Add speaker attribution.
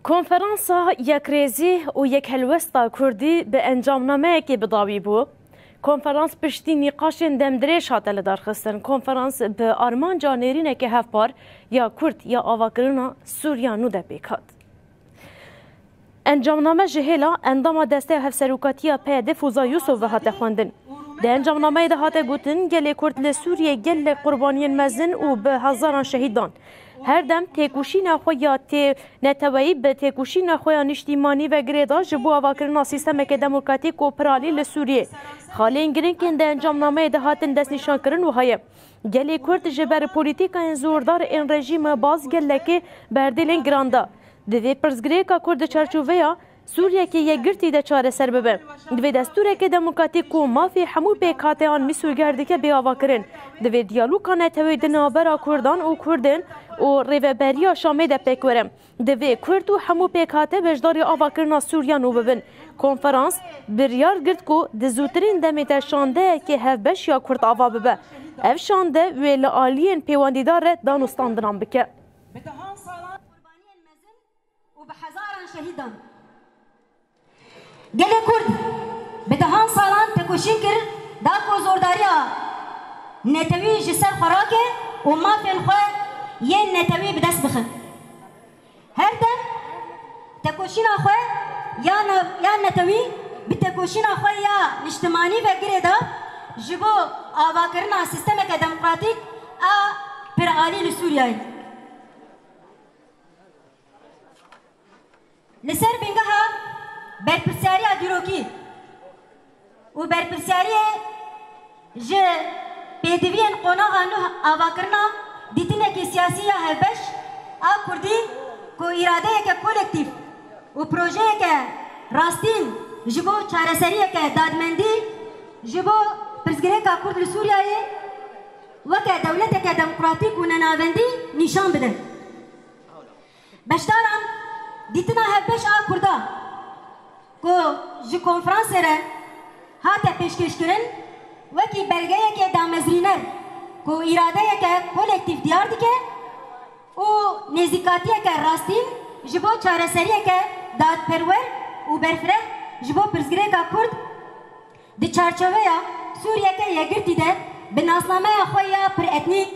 Speaker 1: کنفرانسا یک ریزی و یک هلوستا کردی به انجامنامه که بداوی بو. کنفرانس پشتی نقاش دمدریش هاتل درخستن. کنفرانس به آرمان جانیرینه که هفپار یا کرد یا آواکرنا سوریا نو ده بیکات. انجامنامه جهلا اندام دسته هفسروکاتیا پیده فوزا یوسف و هاته خوندن. ده انجامنامه ده هاته گوتن گل کرد لسوریه گل قربانیان مزن و به هزاران شهیدان. هر دم تکوشی نخواه یا نتوایی به تکوشی نخواه نشتیمانی و گریدا جبو آواکرنا سیستم که دموکراتیک و پرالی لسوریه. خالین گرین که ده انجامنامه ده هاتن دست نشان کرن و های. گل کرد جبر پولیتیکا این زوردار این رژیم باز گل که بردلین گراندا. دوی پرزگری که کرد چرچوویا سوریه که یک گرتی ده چاره سر ببه. دوی دستوره که دموکراتیک و مافی همو پیکاته آن میسو گرده که بیاوا کرن. دوی دیالوگا نتوی دنابرا کردان و کردن و ریوبریا شامه ده پیکورم. دوی کرد و همو پیکاته بجداری آوا کرنا سوریا نو ببن. کنفرانس بریار گرد که دزوترین دمیت شانده که هفبش یا کرد آوا ببه. اف شانده و لعالین پیواندیدار دانستاندنان بکه.
Speaker 2: بحزاران شهيدا قال كرد بدهان صالان تكوشين كر داكو زورداريا نتوي جسر خراكه وما في الخير ين نتوي بدس بخن هردا تكوشين اخوي يا نتوي بتكوشين اخوي يا اجتماعي فكردا جبو اواكرنا سيستمك ديمقراطيك برالي لسوريا لسر بینگها برپرسیاری دیروکی و برپرسیاری ج پیدوین قناع آنو آواکرنا دیتنه که سیاسی هفبش کردی کو اراده که کولکتیف و پروژه که راستین جبو چارەسەری که دادمندی جبو پرزگری که کرد لسوریای وکه دولت که دموکراتیک و نناوندی نشان بده بشتارم دیتنا هفبش کردا کو جی کنفرانس ره هاته پیشکش کرن وکی بلگه که دامزرینر کو اراده که کولکتیف دیار دیگه و نزیکاتی که راستین جبو چارەسەری که داد پرور و برفره جبو پرزگری که کرد دی چارچوبه سوریه که یگرتی ده به ناسنامه خویا پر اتنیک